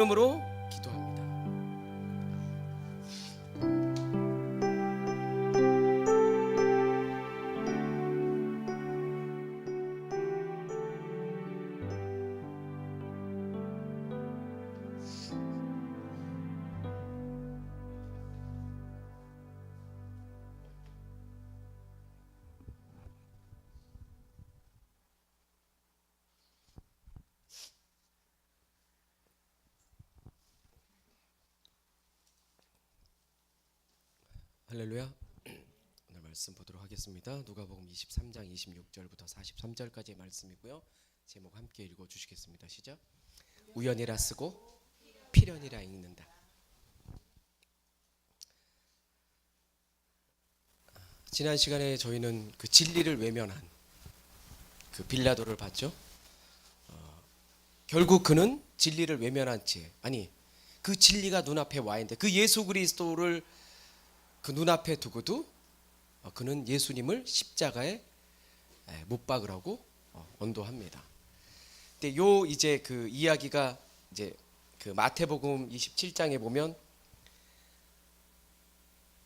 이름으로 기도합니다. 할렐루야. 오늘 말씀 보도록 하겠습니다. 누가복음 23장 26절부터 43절까지의 말씀이고요. 제목 함께 읽어주시겠습니다. 시작. 우연이라 쓰고 필연이라 읽는다. 지난 시간에 저희는 그 진리를 외면한 그 빌라도를 봤죠. 결국 그는 진리를 외면한 채, 그 진리가 눈앞에 와 있는데 그 예수 그리스도를 그 눈앞에 두고도 그는 예수님을 십자가에 못 박으라고 언도합니다. 근데 요 이제 그 이야기가 이제 그 마태복음 27장에 보면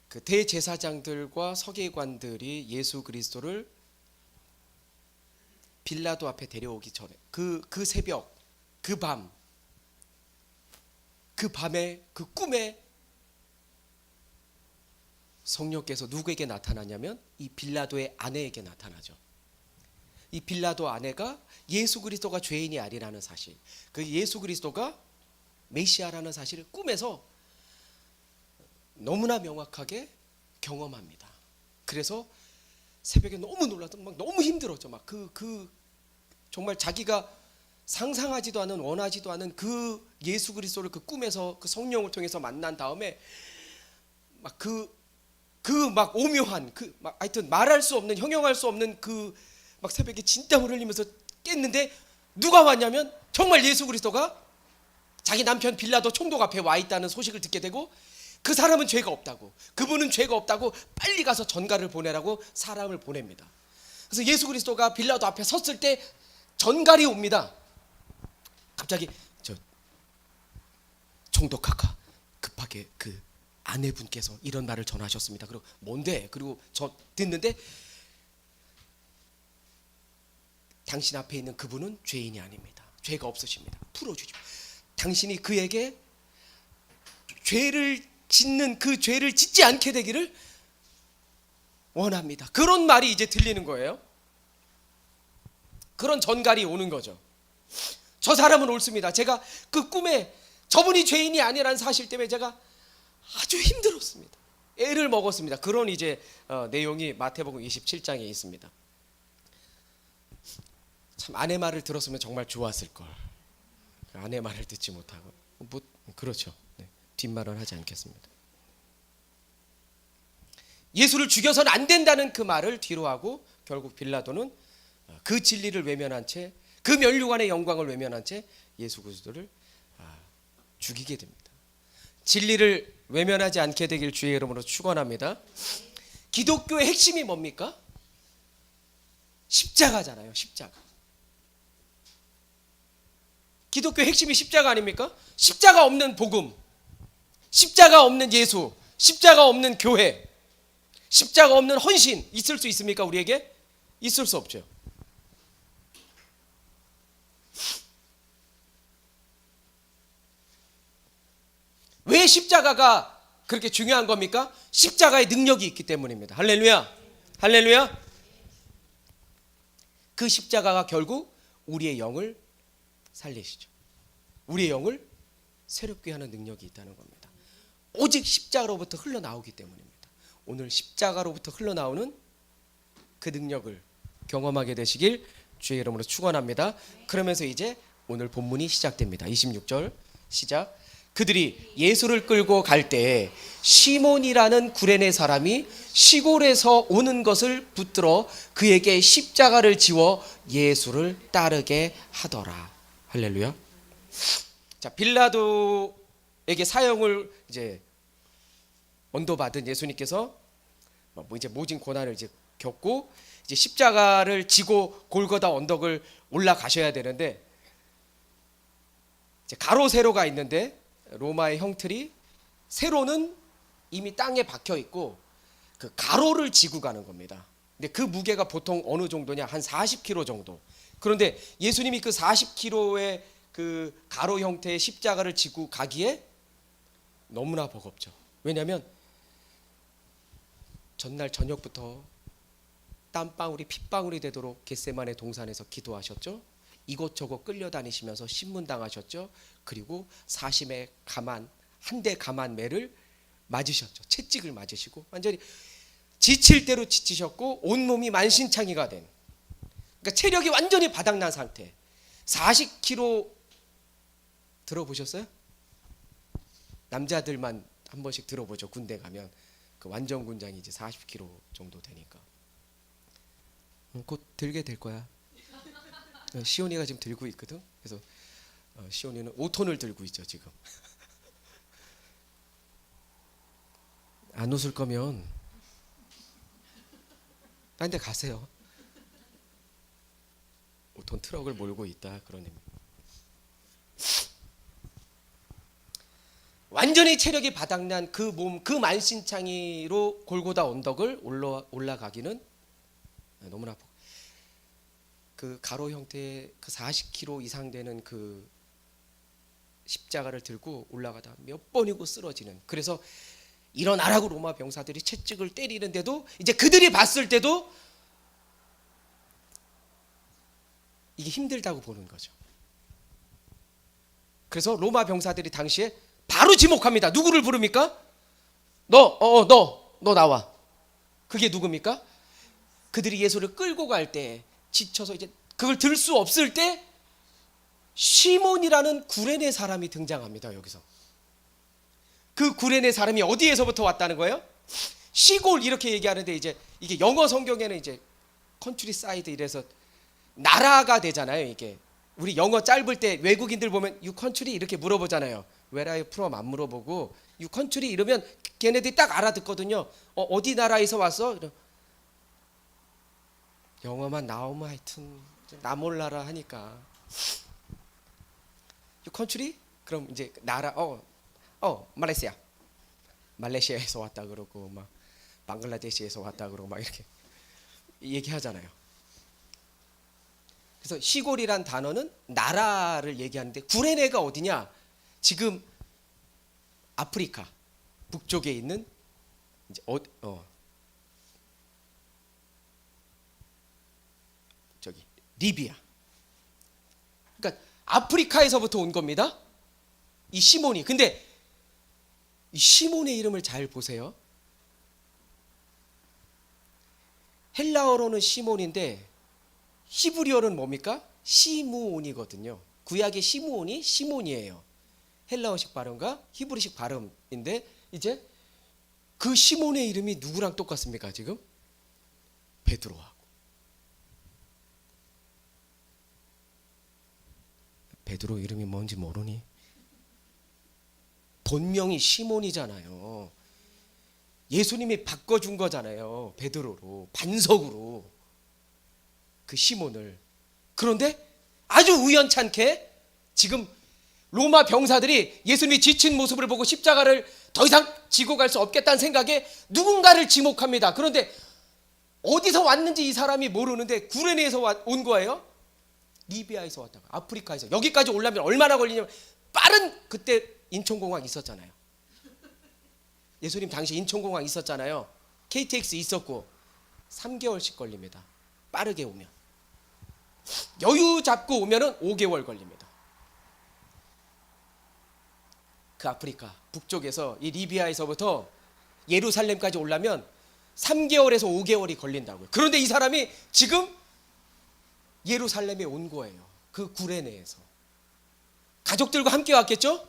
그 대제사장들과 서기관들이 예수 그리스도를 빌라도 앞에 데려오기 전에 그 새벽, 그 밤에 그 꿈에 성령께서 누구에게 나타나냐면 이 빌라도의 아내에게 나타나죠. 이 빌라도 아내가 예수 그리스도가 죄인이 아니라는 사실, 그 예수 그리스도가 메시아라는 사실을 꿈에서 너무나 명확하게 경험합니다. 그래서 새벽에 너무 놀라서 막 너무 힘들었죠. 막 정말 자기가 상상하지도 않은, 원하지도 않은 그 예수 그리스도를 그 꿈에서 그 성령을 통해서 만난 다음에 막 막 오묘한 막 하여튼 말할 수 없는, 형용할 수 없는 막 새벽에 진땀을 흘리면서 깼는데 누가 왔냐면 정말 예수 그리스도가 자기 남편 빌라도 총독 앞에 와 있다는 소식을 듣게 되고, 그 사람은 죄가 없다고, 그분은 죄가 없다고 빨리 가서 전가를 보내라고 사람을 보냅니다. 그래서 예수 그리스도가 빌라도 앞에 섰을 때 전갈이 옵니다. 갑자기 저 총독 카카 급하게 그 아내분께서 이런 말을 전하셨습니다. 그리고 뭔데? 그리고 저 듣는데 당신 앞에 있는 그분은 죄인이 아닙니다. 죄가 없으십니다. 풀어주십시오. 당신이 그에게 죄를 짓는 그 죄를 짓지 않게 되기를 원합니다. 그런 말이 이제 들리는 거예요. 그런 전갈이 오는 거죠. 저 사람은 옳습니다. 제가 그 꿈에 저분이 죄인이 아니라는 사실 때문에 제가 아주 힘들었습니다. 애를 먹었습니다. 그런 이제 내용이 마태복음 27장에 있습니다. 참 아내 말을 들었으면 정말 좋았을 걸. 아내 말을 듣지 못하고 그렇죠. 네, 뒷말은 하지 않겠습니다. 예수를 죽여서는 안 된다는 그 말을 뒤로 하고 결국 빌라도는 그 진리를 외면한 채, 그 면류관의 영광을 외면한 채 예수 그리스도를 죽이게 됩니다. 진리를 외면하지 않게 되길 주의 이름으로 축원합니다. 기독교의 핵심이 뭡니까? 십자가잖아요. 십자가. 기독교의 핵심이 십자가 아닙니까? 십자가 없는 복음, 십자가 없는 예수, 십자가 없는 교회, 십자가 없는 헌신 있을 수 있습니까? 우리에게? 있을 수 없죠. 왜 십자가가 그렇게 중요한 겁니까? 십자가의 능력이 있기 때문입니다. 할렐루야. 할렐루야. 그 십자가가 결국 우리의 영을 살리시죠. 우리의 영을 새롭게 하는 능력이 있다는 겁니다. 오직 십자가로부터 흘러나오기 때문입니다. 오늘 십자가로부터 흘러나오는 그 능력을 경험하게 되시길 주의 이름으로 축원합니다. 그러면서 이제 오늘 본문이 시작됩니다. 26절 시작. 그들이 예수를 끌고 갈 때에 시몬이라는 구레네 사람이 시골에서 오는 것을 붙들어 그에게 십자가를 지워 예수를 따르게 하더라. 할렐루야. 자, 빌라도에게 사형을 이제 언도받은 예수님께서 이제 모진 고난을 이제 겪고 이제 십자가를 지고 골고다 언덕을 올라가셔야 되는데 가로 세로가 있는데 로마의 형틀이 세로는 이미 땅에 박혀 있고 그 가로를 지고 가는 겁니다. 근데 그 무게가 보통 어느 정도냐? 한 40kg 정도. 그런데 예수님이 그 40kg의 그 가로 형태의 십자가를 지고 가기에 너무나 버겁죠. 왜냐하면 전날 저녁부터 땀방울이 핏방울이 되도록 겟세마네 동산에서 기도하셨죠. 이곳저곳 끌려다니시면서 신문당하셨죠. 그리고 사심의 가만 한 대 가만 매를 맞으셨죠. 채찍을 맞으시고 완전히 지칠 대로 지치셨고 온몸이 만신창이가 된, 그러니까 체력이 완전히 바닥난 상태. 40kg 들어보셨어요? 남자들만 한 번씩 들어보죠. 군대 가면 그 완전 군장이 이제 40kg 정도 되니까. 곧 들게 될 거야. 시온이가 지금 들고 있거든. 그래서 시온이는 5톤을 들고 있죠 지금. 안 웃을 거면 딴 데 가세요. 5톤 트럭을 몰고 있다 그런 의미. 완전히 체력이 바닥난 그 몸, 그 만신창이로 골고다 언덕을 올라가기는 너무나 아프고, 그 가로 형태의 그 40kg 이상 되는 그 십자가를 들고 올라가다 몇 번이고 쓰러지는. 그래서 일어나라고 로마 병사들이 채찍을 때리는데도 이제 그들이 봤을 때도 이게 힘들다고 보는 거죠. 그래서 로마 병사들이 당시에 바로 지목합니다. 누구를 부릅니까? 너 나와. 그게 누굽니까? 그들이 예수를 끌고 갈 때 지쳐서 이제 그걸 들 수 없을 때 시몬이라는 구레네 사람이 등장합니다. 여기서 그 구레네 사람이 어디에서부터 왔다는 거예요? 시골 이렇게 얘기하는데 이제 이게 영어 성경에는 이제 컨트리 사이드 이래서 나라가 되잖아요. 이게 우리 영어 짧을 때 외국인들 보면 you country 이렇게 물어보잖아요. Where are you from 안 물어보고 you country 이러면 걔네들이 딱 알아듣거든요. 어디 나라에서 왔어? 영어만 나오면 하여튼 나 몰라라 하니까 you country? 그럼 이제 나라 말레이시아에서 왔다 그러고 막 방글라데시에서 왔다 그러고 막 이렇게 얘기하잖아요. 그래서 시골이란 단어는 나라를 얘기하는데 구레네가 어디냐? 지금 아프리카 북쪽에 있는 이제 저기 리비아. 그러니까 아프리카에서부터 온 겁니다. 이 시몬이. 근데 이 시몬의 이름을 잘 보세요. 헬라어로는 시몬인데 히브리어는 뭡니까? 시므온이거든요. 구약의 시므온이 시몬이에요. 헬라어식 발음과 히브리식 발음인데 이제 그 시몬의 이름이 누구랑 똑같습니까? 지금 베드로하고. 베드로 이름이 뭔지 모르니? 본명이 시몬이잖아요. 예수님이 바꿔준 거잖아요. 베드로로, 반석으로 그 시몬을. 그런데 아주 우연찮게 지금 로마 병사들이 예수님이 지친 모습을 보고 십자가를 더 이상 지고 갈 수 없겠다는 생각에 누군가를 지목합니다. 그런데 어디서 왔는지 이 사람이 모르는데 구레네에서 온 거예요. 리비아에서 왔다가 아프리카에서 여기까지 오려면 얼마나 걸리냐면 빠른, 그때 인천공항 있었잖아요. 예수님 당시 인천공항 있었잖아요. KTX 있었고 3개월씩 걸립니다. 빠르게 오면. 여유 잡고 오면은 5개월 걸립니다. 그 아프리카 북쪽에서 이 리비아에서부터 예루살렘까지 오려면 3개월에서 5개월이 걸린다고요. 그런데 이 사람이 지금 예루살렘에 온 거예요. 그 구레네에서. 가족들과 함께 왔겠죠?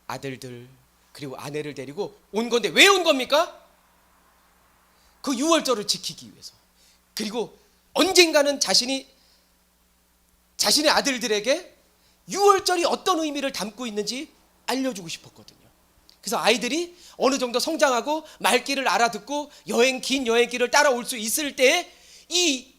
아들들 그리고 아내를 데리고 온 건데 왜 온 겁니까? 그 유월절을 지키기 위해서. 그리고 언젠가는 자신의 아들들에게 유월절이 어떤 의미를 담고 있는지 알려주고 싶었거든요. 그래서 아이들이 어느 정도 성장하고 말귀를 알아듣고 긴 여행길을 따라올 수 있을 때에 이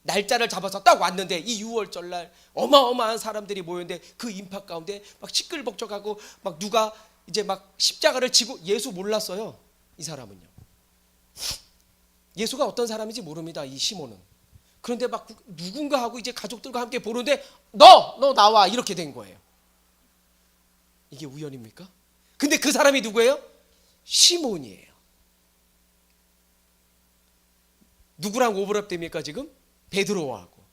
날짜를 잡아서 딱 왔는데 이 6월절 날 어마어마한 사람들이 모였는데 그 인파 가운데 막 시끌벅적하고 막 누가 이제 막 십자가를 지고, 예수 몰랐어요. 이 사람은요. 예수가 어떤 사람인지 모릅니다. 이 시몬은. 그런데 막 누군가 하고 이제 가족들과 함께 보는데 너 나와 이렇게 된 거예요. 이게 우연입니까? 근데 그 사람이 누구예요? 시몬이에요. 누구랑 오버랩됩니까 지금? 베드로하고.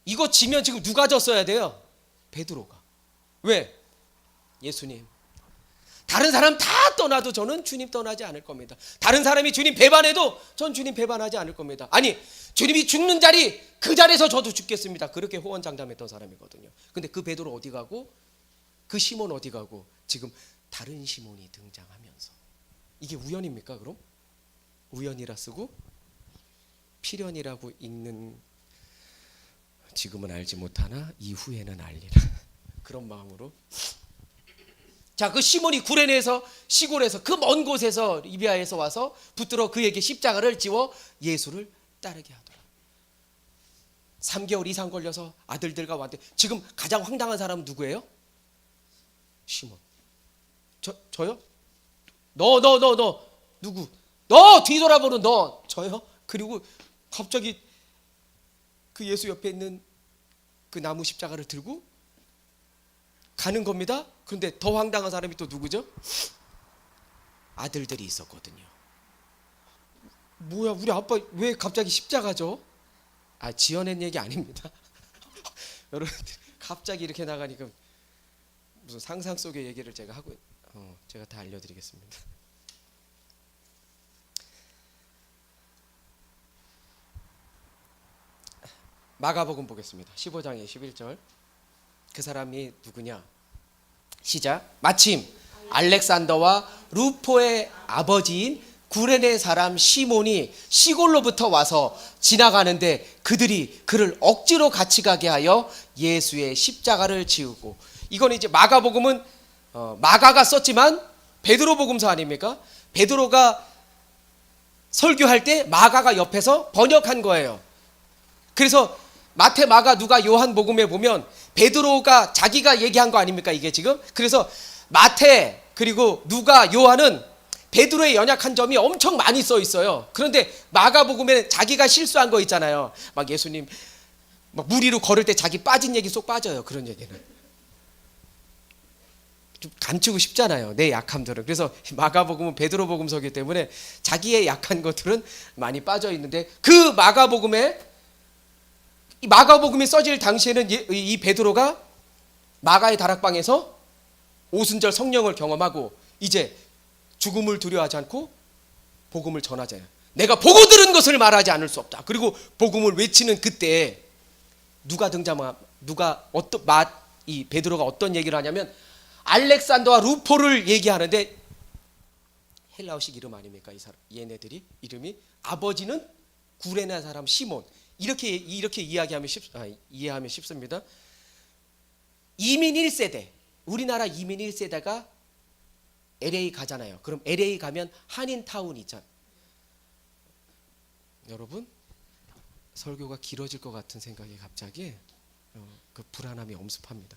이거 지면 지금 누가 졌어야 돼요? 베드로가. 왜? 예수님, 다른 사람 다 떠나도 저는 주님 떠나지 않을 겁니다. 다른 사람이 주님 배반해도 전 주님 배반하지 않을 겁니다. 아니, 주님이 죽는 자리 그 자리에서 저도 죽겠습니다. 그렇게 호언장담했던 사람이거든요. 근데 그 베드로 어디 가고, 그 시몬 어디 가고, 지금 다른 시몬이 등장하면서, 이게 우연입니까 그럼? 우연이라 쓰고 필연이라고 읽는, 지금은 알지 못하나 이후에는 알리라. 그런 마음으로. 자, 그 시몬이 구레네에서, 시골에서, 그 먼 곳에서, 리비아에서 와서 붙들어 그에게 십자가를 지워 예수를 따르게 하더라. 3개월 이상 걸려서 아들들과 왔는데, 지금 가장 황당한 사람은 누구예요? 시몬. 저요? 너 누구? 너 뒤돌아보는 너. 저요? 그리고 갑자기 그 예수 옆에 있는 그 나무 십자가를 들고 가는 겁니다. 그런데 더 황당한 사람이 또 누구죠? 아들들이 있었거든요. 뭐야, 우리 아빠 왜 갑자기 십자가죠? 지어낸 얘기 아닙니다. 여러분들 갑자기 이렇게 나가니까 무슨 상상 속의 얘기를 제가 하고, 제가 다 알려드리겠습니다. 마가복음 보겠습니다. 15장의 11절. 그 사람이 누구냐? 시작. 마침 알렉산더와 루포의 아버지인 구레네 사람 시몬이 시골로부터 와서 지나가는데 그들이 그를 억지로 같이 가게 하여 예수의 십자가를 지우고. 이건 이제 마가복음은 마가가 썼지만 베드로복음서 아닙니까? 베드로가 설교할 때 마가가 옆에서 번역한 거예요. 그래서 마태, 마가, 누가, 요한복음에 보면 베드로가 자기가 얘기한 거 아닙니까 이게 지금? 그래서 마태 그리고 누가, 요한은 베드로의 연약한 점이 엄청 많이 써 있어요. 그런데 마가복음에 자기가 실수한 거 있잖아요. 막 예수님 막 물 위로 걸을 때 자기 빠진 얘기 쏙 빠져요. 그런 얘기는 좀 감추고 싶잖아요, 내 약함들은. 그래서 마가복음은 베드로복음서이기 때문에 자기의 약한 것들은 많이 빠져 있는데, 그 마가복음이 써질 당시에는 이 베드로가 마가의 다락방에서 오순절 성령을 경험하고 이제 죽음을 두려워하지 않고 복음을 전하잖아요. 내가 보고 들은 것을 말하지 않을 수 없다. 그리고 복음을 외치는 그때 이 베드로가 어떤 얘기를 하냐면 알렉산더와 루포를 얘기하는데, 헬라어식 이름 아닙니까? 얘네들이 이름이. 아버지는 구레네 사람 시몬. 이렇게 이해하면 쉽습니다. 이민 1세대, 우리나라 이민 1세대가 LA 가잖아요. 그럼 LA 가면 한인타운 있잖아요. 여러분, 설교가 길어질 것 같은 생각이 갑자기 그 불안함이 엄습합니다.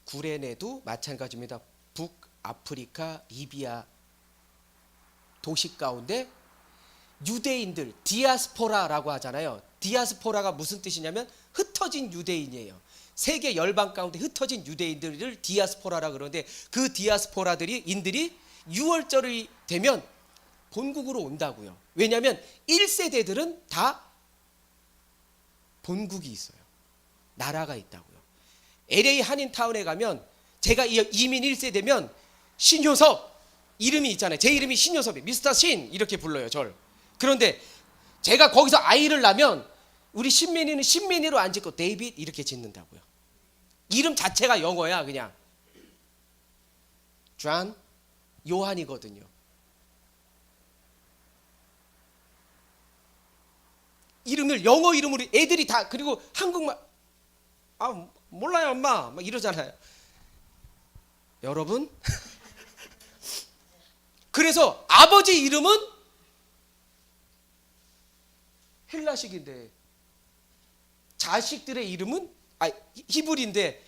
구레네도 마찬가지입니다. 북아프리카 리비아 도시 가운데 유대인들, 디아스포라라고 하잖아요. 디아스포라가 무슨 뜻이냐면 흩어진 유대인이에요. 세계 열방 가운데 흩어진 유대인들을 디아스포라라 그러는데, 그 인들이 6월절이 되면 본국으로 온다고요. 왜냐하면 1세대들은 다 본국이 있어요. 나라가 있다고요. LA 한인타운에 가면, 제가 이민 1세대면 신효섭 이름이 있잖아요. 제 이름이 신효섭이에요. 미스터 신 이렇게 불러요, 절. 그런데 제가 거기서 아이를 낳으면 우리 신민이는 신민이로 안 짓고 데이빗 이렇게 짓는다고요. 이름 자체가 영어야. 그냥 존, 요한이거든요. 이름을 영어 이름으로 애들이 다, 그리고 한국말 몰라요 엄마 막 이러잖아요. 여러분 그래서 아버지 이름은 헬라식인데 자식들의 이름은 히브리인데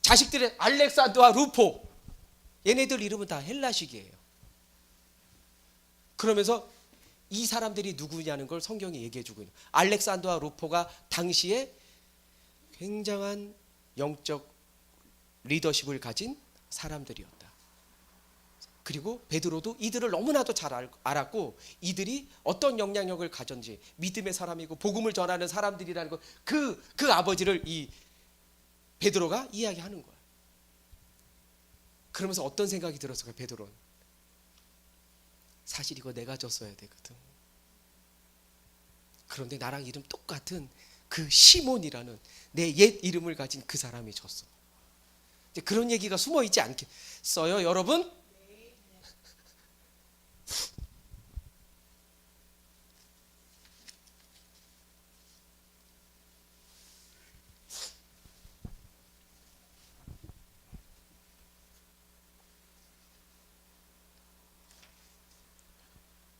자식들의 알렉산더와 루포, 얘네들 이름은 다 헬라식이에요. 그러면서 이 사람들이 누구냐는 걸 성경이 얘기해 주고 있는, 알렉산더와 루포가 당시에 굉장한 영적 리더십을 가진 사람들이었다. 그리고 베드로도 이들을 너무나도 잘 알았고, 이들이 어떤 영향력을 가졌는지, 믿음의 사람이고 복음을 전하는 사람들이라는 것, 그 아버지를 이 베드로가 이야기하는 거야. 그러면서 어떤 생각이 들었을까? 베드로는 사실 이거 내가 줬어야 되거든. 그런데 나랑 이름 똑같은 그 시몬이라는 내 옛 이름을 가진 그 사람이 줬어. 이제 그런 얘기가 숨어 있지 않겠어요, 여러분?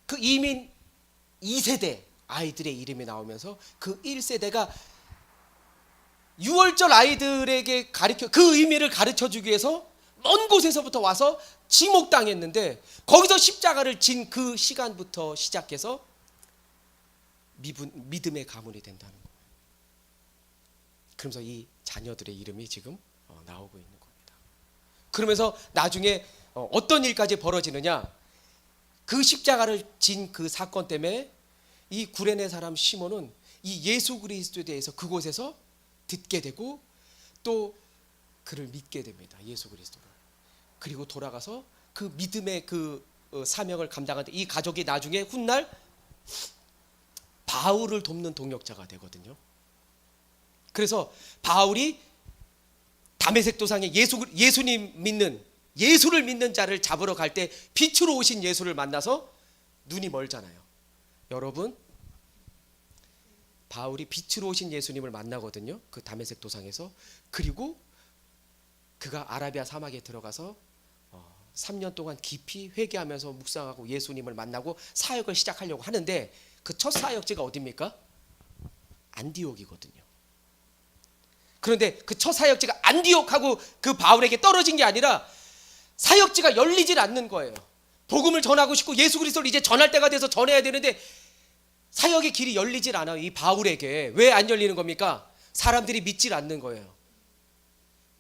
그 이민 2세대 아이들의 이름이 나오면서 그 1세대가 6월절 아이들에게 그 의미를 가르쳐 주기 위해서 먼 곳에서부터 와서 지목당했는데, 거기서 십자가를 진 그 시간부터 시작해서 믿음의 가문이 된다는 거예요. 그러면서 이 자녀들의 이름이 지금 나오고 있는 겁니다. 그러면서 나중에 어떤 일까지 벌어지느냐, 그 십자가를 진 그 사건 때문에 이 구레네 사람 시몬은 이 예수 그리스도에 대해서 그곳에서 듣게 되고 또 그를 믿게 됩니다. 예수 그리스도를. 그리고 돌아가서 그 믿음의 그 사명을 감당하는데, 이 가족이 나중에 훗날 바울을 돕는 동역자가 되거든요. 그래서 바울이 다메섹 도상에 예수님 믿는, 예수를 믿는 자를 잡으러 갈 때 빛으로 오신 예수를 만나서 눈이 멀잖아요. 여러분, 바울이 빛으로 오신 예수님을 만나거든요. 그 다메섹 도상에서. 그리고 그가 아라비아 사막에 들어가서 3년 동안 깊이 회개하면서 묵상하고 예수님을 만나고 사역을 시작하려고 하는데, 그 첫 사역지가 어디입니까? 안디옥이거든요. 그런데 그 첫 사역지가 안디옥하고 그 바울에게 떨어진 게 아니라 사역지가 열리질 않는 거예요. 복음을 전하고 싶고 예수 그리스도를 이제 전할 때가 돼서 전해야 되는데 사역의 길이 열리질 않아요. 이 바울에게. 왜 안 열리는 겁니까? 사람들이 믿질 않는 거예요.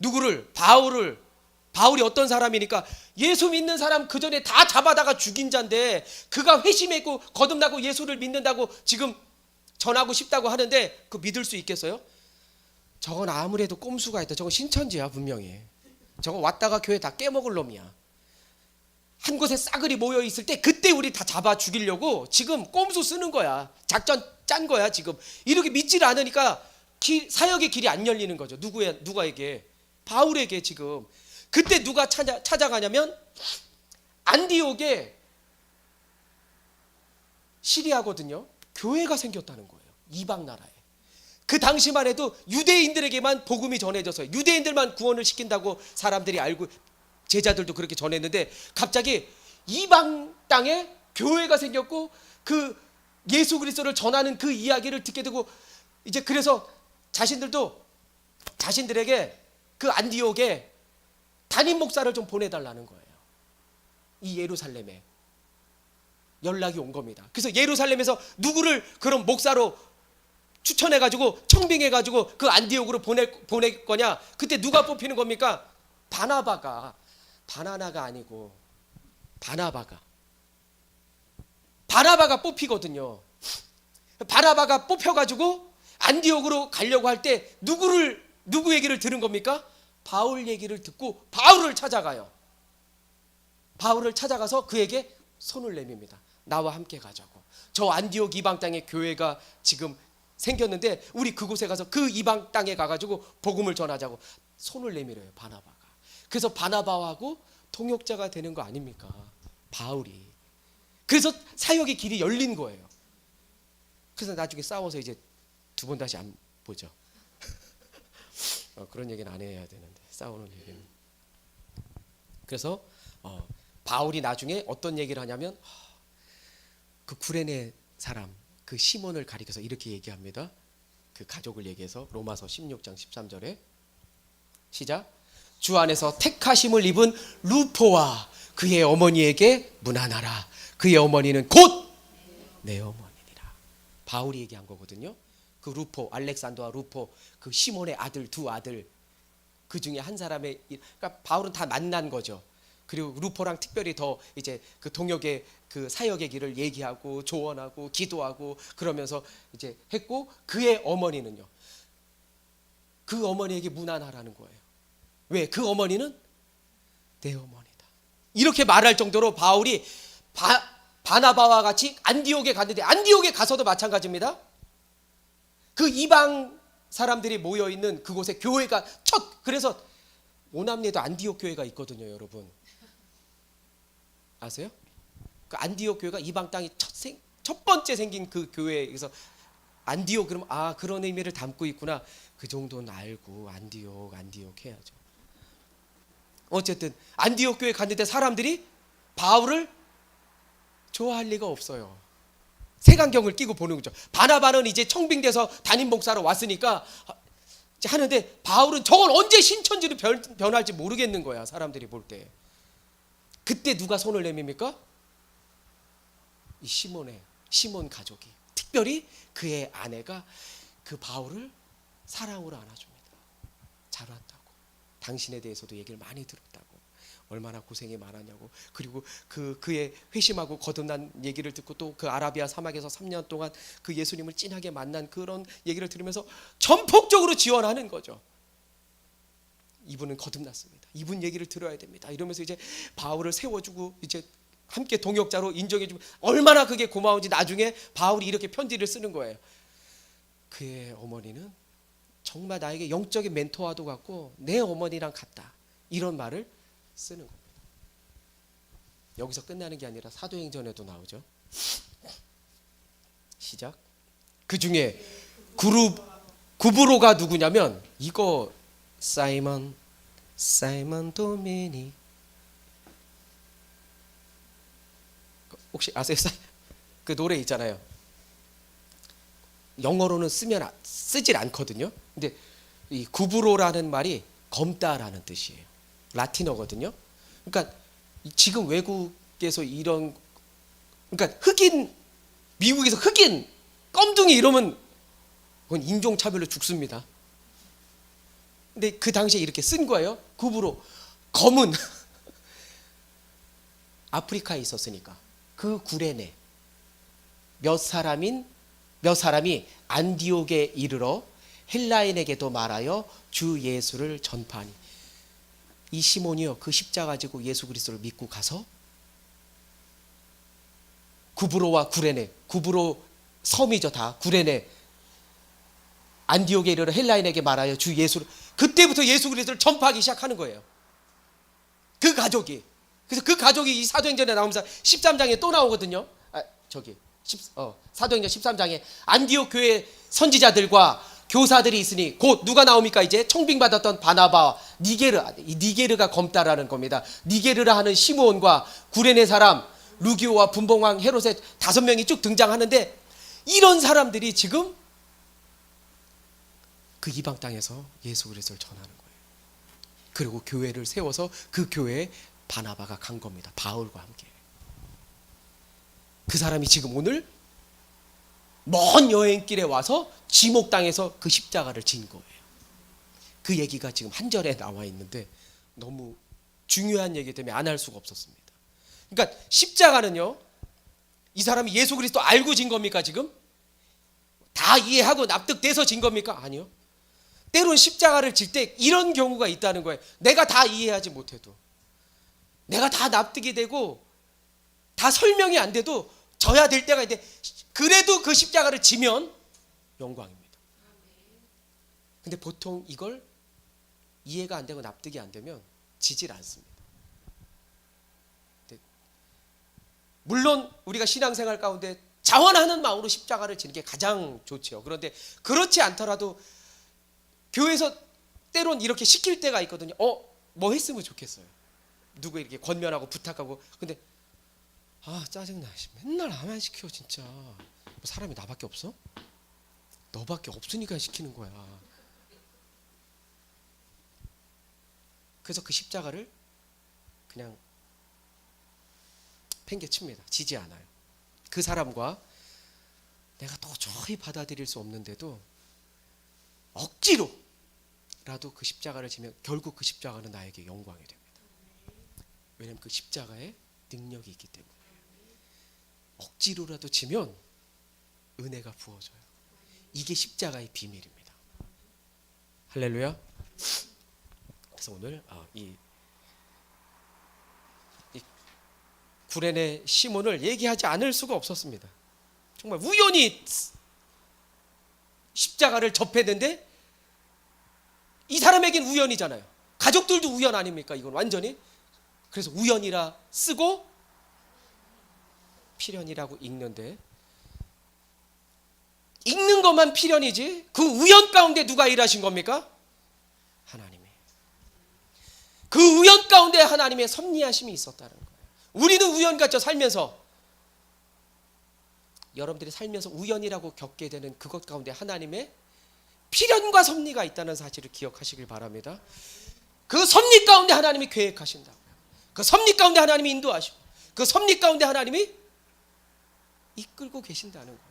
누구를? 바울을. 바울이 어떤 사람이니까, 예수 믿는 사람 그 전에 다 잡아다가 죽인 자인데 그가 회심했고 거듭나고 예수를 믿는다고 지금 전하고 싶다고 하는데 그 믿을 수 있겠어요? 저건 아무래도 꼼수가 있다. 저건 신천지야 분명히. 저건 왔다가 교회 다 깨먹을 놈이야. 한 곳에 싸그리 모여 있을 때 그때 우리 다 잡아 죽이려고 지금 꼼수 쓰는 거야. 작전 짠 거야 지금. 이렇게 믿질 않으니까 사역의 길이 안 열리는 거죠. 누가에게? 바울에게. 지금 그때 누가 찾아가냐면 안디옥에 시리아거든요. 교회가 생겼다는 거예요. 이방 나라에. 그 당시만 해도 유대인들에게만 복음이 전해져서 유대인들만 구원을 시킨다고 사람들이 알고, 제자들도 그렇게 전했는데 갑자기 이방 땅에 교회가 생겼고 그 예수 그리스도를 전하는 그 이야기를 듣게 되고, 이제 그래서 자신들도 자신들에게 그 안디옥에 담임 목사를 좀 보내달라는 거예요. 이 예루살렘에 연락이 온 겁니다. 그래서 예루살렘에서 누구를 그런 목사로 추천해가지고 청빙해가지고 그 안디옥으로 보낼 거냐? 그때 누가 뽑히는 겁니까? 바나바가. 바나나가 아니고 바나바가 뽑히거든요. 바나바가 뽑혀가지고 안디옥으로 가려고 할 때 누구 얘기를 들은 겁니까? 바울 얘기를 듣고 바울을 찾아가요. 바울을 찾아가서 그에게 손을 내밉니다. 나와 함께 가자고. 저 안디옥 이방 땅에 교회가 지금 생겼는데 우리 그곳에 가서 그 이방 땅에 가가지고 복음을 전하자고 손을 내밀어요. 바나바가. 그래서 바나바하고 통역자가 되는 거 아닙니까? 바울이. 그래서 사역의 길이 열린 거예요. 그래서 나중에 싸워서 이제 두 번 다시 안 보죠. 그런 얘기는 안 해야 되는데, 싸우는 얘기는. 그래서 바울이 나중에 어떤 얘기를 하냐면, 그 구레네 사람, 그 시몬을 가리켜서 이렇게 얘기합니다. 그 가족을 얘기해서 로마서 16장 13절에 시작. 주 안에서 택하심을 입은 루포와 그의 어머니에게 문안하라. 그의 어머니는 곧 내 어머니니라. 바울이 얘기한 거거든요. 그 루포, 알렉산더와 루포, 그 시몬의 아들, 두 아들, 그 중에 한 사람의, 그러니까 바울은 다 만난 거죠. 그리고 루포랑 특별히 더 이제 그 동역의 그 사역의 길을 얘기하고 조언하고 기도하고 그러면서 이제 했고, 그의 어머니는요, 그 어머니에게 문안하라는 거예요. 왜? 그 어머니는 내 어머니다. 이렇게 말할 정도로 바울이 바나바와 같이 안디옥에 갔는데, 안디옥에 가서도 마찬가지입니다. 그 이방 사람들이 모여 있는 그곳에 교회가 그래서 오남리에도 안디옥 교회가 있거든요, 여러분. 아세요? 그 안디옥 교회가 이방 땅이 첫 번째 생긴 그 교회에서 안디옥, 그러면 그런 의미를 담고 있구나. 그 정도는 알고 안디옥 해야죠. 어쨌든 안디옥 교회 갔는데 사람들이 바울을 좋아할 리가 없어요. 색안경을 끼고 보는 거죠. 바나바는 이제 청빙돼서 담임 목사로 왔으니까 하는데, 바울은 저걸 언제 신천지로 변할지 모르겠는 거야, 사람들이 볼 때. 그때 누가 손을 내밉니까? 이 시몬 가족이, 특별히 그의 아내가 그 바울을 사랑으로 안아줍니다. 잘 왔다고, 당신에 대해서도 얘기를 많이 들었다고, 얼마나 고생이 많았냐고. 그리고 그의 회심하고 거듭난 얘기를 듣고, 또 그 아라비아 사막에서 3년 동안 그 예수님을 찐하게 만난 그런 얘기를 들으면서 전폭적으로 지원하는 거죠. 이분은 거듭났습니다. 이분 얘기를 들어야 됩니다. 이러면서 이제 바울을 세워주고 이제 함께 동역자로 인정해주면 얼마나 그게 고마운지 나중에 바울이 이렇게 편지를 쓰는 거예요. 그의 어머니는 정말 나에게 영적인 멘토와도 같고 내 어머니랑 같다, 이런 말을 쓰는 겁니다. 여기서 끝나는 게 아니라 사도행전에도 나오죠. 시작. 그 중에 구브로가 누구냐면, 이거 사이먼 도미니, 혹시 아세요? 그 노래 있잖아요. 영어로는 쓰질 않거든요. 근데 이 구브로라는 말이 검다라는 뜻이에요. 라틴어거든요. 그러니까 지금 외국에서 그러니까 미국에서 흑인 껌둥이 이러면 그건 인종차별로 죽습니다. 근데 그 당시에 이렇게 쓴 거예요. 구브로, 검은 아프리카에 있었으니까 그 구레네 몇 사람이 안디옥에 이르러 헬라인에게도 말하여 주 예수를 전파하니. 이 시몬이요, 그 십자가 가지고 예수 그리스도를 믿고 가서 구브로와 구레네, 구브로 섬이죠, 다 구레네, 안디옥에 이르러 헬라인에게 말하여 주 예수를, 그때부터 예수 그리스도를 전파하기 시작하는 거예요, 그 가족이. 그래서 그 가족이 이 사도행전에 나오면서 13장에 또 나오거든요. 사도행전 13장에 안디옥 교회 선지자들과 교사들이 있으니 곧 누가 나옵니까? 이제 청빙받았던 바나바와 니게르가 검다라는 겁니다. 니게르라 하는 시므온과 구레네 사람 루기오와 분봉왕 헤롯의 5명이 쭉 등장하는데, 이런 사람들이 지금 그 이방 땅에서 예수 그리스도를 전하는 거예요. 그리고 교회를 세워서 그 교회에 바나바가 간 겁니다. 바울과 함께. 그 사람이 지금 오늘 먼 여행길에 와서 지목 땅에서 그 십자가를 진 거예요. 그 얘기가 지금 한 절에 나와 있는데 너무 중요한 얘기 때문에 안 할 수가 없었습니다. 그러니까 십자가는요, 이 사람이 예수 그리스도 알고 진 겁니까? 지금 다 이해하고 납득돼서 진 겁니까? 아니요. 때론 십자가를 질 때 이런 경우가 있다는 거예요. 내가 다 이해하지 못해도, 내가 다 납득이 되고 다 설명이 안 돼도 져야 될 때가 있는데, 그래도 그 십자가를 지면 영광입니다. 근데 보통 이걸 이해가 안 되고 납득이 안 되면 지질 않습니다. 물론 우리가 신앙생활 가운데 자원하는 마음으로 십자가를 지는 게 가장 좋죠. 그런데 그렇지 않더라도 교회에서 때론 이렇게 시킬 때가 있거든요. 뭐 했으면 좋겠어요. 누구 이렇게 권면하고 부탁하고. 근데 짜증나, 맨날 안 시켜 진짜. 사람이 나밖에 없어? 너밖에 없으니까 시키는 거야. 그래서 그 십자가를 그냥 팽개칩니다. 지지 않아요. 그 사람과 내가 도저히 받아들일 수 없는데도 억지로라도 그 십자가를 지면 결국 그 십자가는 나에게 영광이 됩니다. 왜냐하면 그 십자가에 능력이 있기 때문에. 억지로라도 지면 은혜가 부어져요. 이게 십자가의 비밀입니다. 할렐루야. 그래서 오늘 이 구레네 시몬을 얘기하지 않을 수가 없었습니다. 정말 우연히 십자가를 접했는데 이 사람에겐 우연이잖아요. 가족들도 우연 아닙니까? 이건 완전히. 그래서 우연이라 쓰고 필연이라고 읽는데, 읽는 것만 필연이지 그 우연 가운데 누가 일하신 겁니까? 하나님이. 그 우연 가운데 하나님의 섭리하심이 있었다는 거예요. 우리는 우연같죠. 살면서 여러분들이 살면서 우연이라고 겪게 되는 그것 가운데 하나님의 필연과 섭리가 있다는 사실을 기억하시길 바랍니다. 그 섭리 가운데 하나님이 계획하신다고요. 그 섭리 가운데 하나님이 인도하시고 그 섭리 가운데 하나님이 이끌고 계신다는 거예요.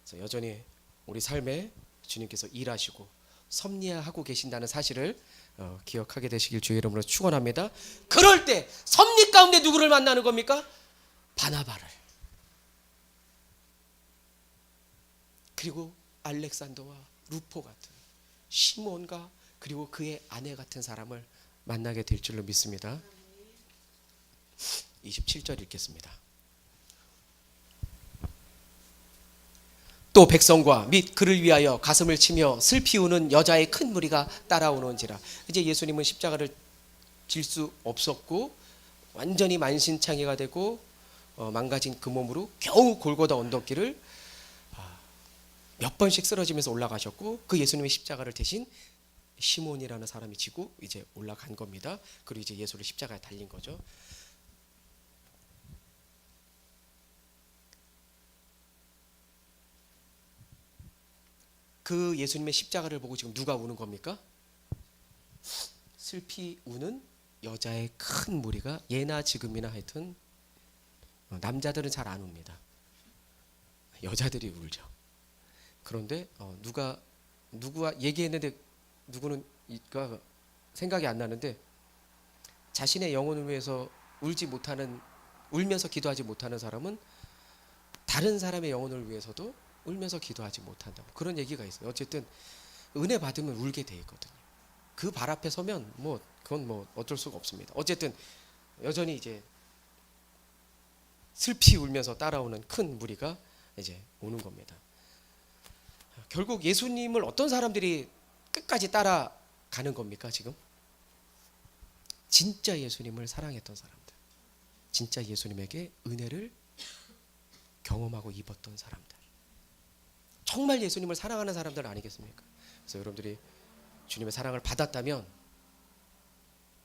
그래서 여전히 우리 삶에 주님께서 일하시고 섭리하고 계신다는 사실을 기억하게 되시길 주의 이름으로 축원합니다. 그럴 때 섭리 가운데 누구를 만나는 겁니까? 바나바를, 그리고 알렉산더와 루포 같은 시몬과 그리고 그의 아내 같은 사람을 만나게 될 줄로 믿습니다. 27절 읽겠습니다. 또 백성과 및 그를 위하여 가슴을 치며 슬피 우는 여자의 큰 무리가 따라오는지라. 이제 예수님은 십자가를 질 수 없었고 완전히 만신창이가 되고 망가진 그 몸으로 겨우 골고다 언덕길을 몇 번씩 쓰러지면서 올라가셨고, 그 예수님의 십자가를 대신 시몬이라는 사람이 지고 이제 올라간 겁니다. 그리고 이제 예수를 십자가에 달린 거죠. 그 예수님의 십자가를 보고 지금 누가 우는 겁니까? 슬피 우는 여자의 큰 무리가, 예나 지금이나 하여튼 남자들은 잘 안 웁니다. 여자들이 울죠. 그런데 누가 얘기했는데 누구는 생각이 안 나는데, 자신의 영혼을 위해서 울면서 기도하지 못하는 사람은 다른 사람의 영혼을 위해서도 울면서 기도하지 못한다고, 그런 얘기가 있어요. 어쨌든 은혜 받으면 울게 돼 있거든요. 그 발 앞에 서면 그건 어쩔 수가 없습니다. 어쨌든 여전히 이제 슬피 울면서 따라오는 큰 무리가 이제 오는 겁니다. 결국 예수님을 어떤 사람들이 끝까지 따라가는 겁니까? 지금 진짜 예수님을 사랑했던 사람들, 진짜 예수님에게 은혜를 경험하고 입었던 사람들, 정말 예수님을 사랑하는 사람들 아니겠습니까? 그래서 여러분들이 주님의 사랑을 받았다면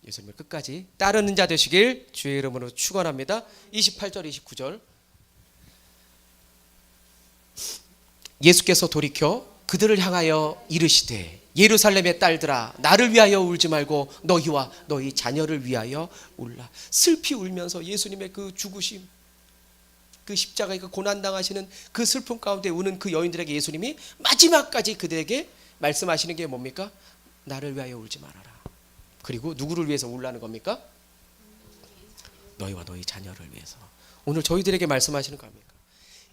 예수님을 끝까지 따르는 자 되시길 주의 이름으로 축원합니다. 28절 29절. 예수께서 돌이켜 그들을 향하여 이르시되 예루살렘의 딸들아 나를 위하여 울지 말고 너희와 너희 자녀를 위하여 울라. 슬피 울면서 예수님의 그 죽으심, 그 십자가에 그 고난당하시는 그 슬픔 가운데 우는 그 여인들에게 예수님이 마지막까지 그들에게 말씀하시는 게 뭡니까? 나를 위하여 울지 말아라. 그리고 누구를 위해서 울라는 겁니까? 너희와 너희 자녀를 위해서. 오늘 저희들에게 말씀하시는 겁니까?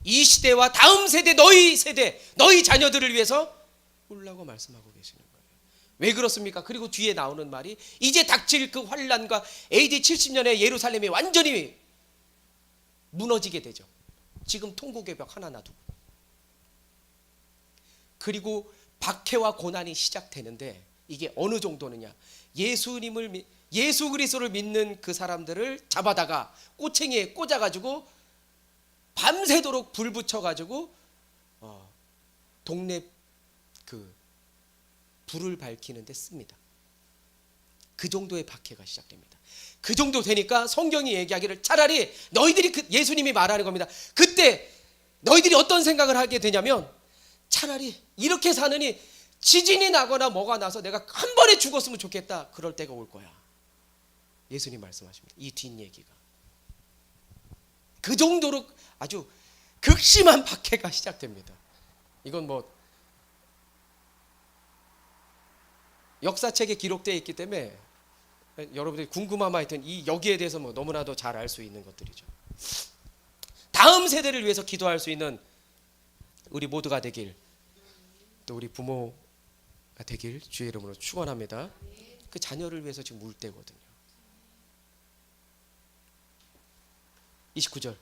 이 시대와 다음 세대, 너희 세대, 너희 자녀들을 위해서 울라고 말씀하고 계시는 거예요. 왜 그렇습니까? 그리고 뒤에 나오는 말이 이제 닥칠 그 환란과 AD 70년에 예루살렘이 완전히 무너지게 되죠. 지금 통곡의 벽 하나 놔두고. 그리고 박해와 고난이 시작되는데 이게 어느 정도느냐? 예수 그리스도를 믿는 그 사람들을 잡아다가 꼬챙이에 꽂아가지고 밤새도록 불 붙여가지고 동네 그 불을 밝히는 데 씁니다. 그 정도의 박해가 시작됩니다. 그 정도 되니까 성경이 얘기하기를 차라리 너희들이 예수님이 말하는 겁니다. 그때 너희들이 어떤 생각을 하게 되냐면 차라리 이렇게 사느니 지진이 나거나 뭐가 나서 내가 한 번에 죽었으면 좋겠다. 그럴 때가 올 거야. 예수님 말씀하십니다. 이 뒷얘기가. 그 정도로 아주 극심한 박해가 시작됩니다. 이건 뭐 역사책에 기록되어 있기 때문에 여러분들이 궁금하면 하여튼 이 여기에 대해서 뭐 너무나도 잘 알 수 있는 것들이죠. 다음 세대를 위해서 기도할 수 있는 우리 모두가 되길, 또 우리 부모가 되길 주의 이름으로 축원합니다. 그 자녀를 위해서 지금 울 때거든요. 29절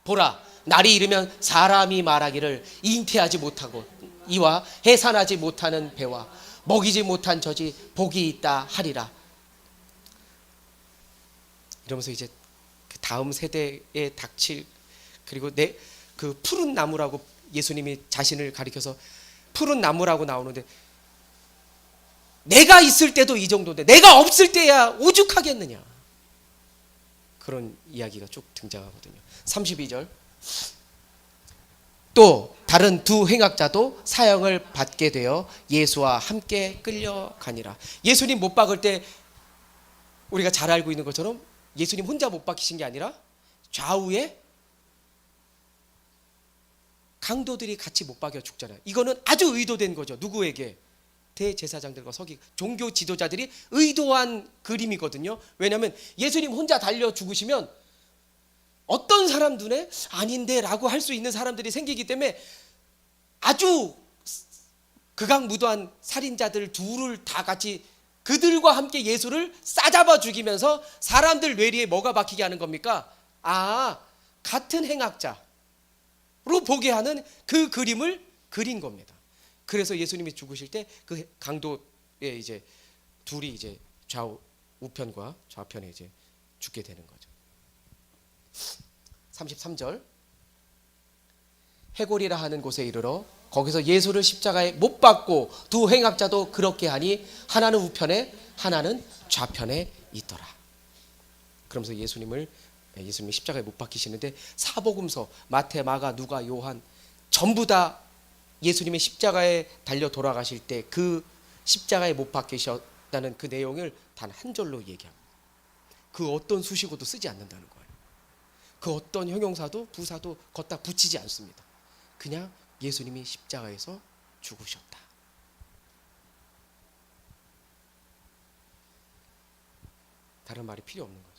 보라 날이 이르면 사람이 말하기를 잉태하지 못하고 이와 해산하지 못하는 배와 먹이지 못한 젖이 복이 있다 하리라. 이러면서 이제 그 다음 세대에 닥칠, 그리고 그 푸른 나무라고 예수님이 자신을 가리켜서 푸른 나무라고 나오는데 내가 있을 때도 이 정도인데 내가 없을 때야 오죽하겠느냐, 그런 이야기가 쭉 등장하거든요. 32절 또 다른 두 행악자도 사형을 받게 되어 예수와 함께 끌려가니라. 예수님 못 박을 때 우리가 잘 알고 있는 것처럼 예수님 혼자 못 박히신 게 아니라 좌우에 강도들이 같이 못 박여 죽잖아요. 이거는 아주 의도된 거죠. 누구에게? 대제사장들과 서기 종교 지도자들이 의도한 그림이거든요. 왜냐하면 예수님 혼자 달려 죽으시면 어떤 사람 눈에 아닌데 라고 할 수 있는 사람들이 생기기 때문에 아주 극악무도한 살인자들 둘을 다 같이 그들과 함께 예수를 싸잡아 죽이면서 사람들 뇌리에 뭐가 박히게 하는 겁니까? 같은 행악자로 보게 하는 그 그림을 그린 겁니다. 그래서 예수님이 죽으실 때 그 강도의 이제 둘이 이제 우편과 좌편에 이제 죽게 되는 거죠. 33절 해골이라 하는 곳에 이르러 거기서 예수를 십자가에 못 박고 두 행악자도 그렇게 하니 하나는 우편에 하나는 좌편에 있더라. 그러면서 예수님이 십자가에 못 박히시는데 사복음서 마태, 마가, 누가, 요한 전부 다 예수님이 십자가에 달려 돌아가실 때 그 십자가에 못 박히셨다는 그 내용을 단 한 절로 얘기합니다. 그 어떤 수식어도 쓰지 않는다는 거예요. 그 어떤 형용사도 부사도 걷다 붙이지 않습니다. 그냥 예수님이 십자가에서 죽으셨다. 다른 말이 필요 없는 거죠.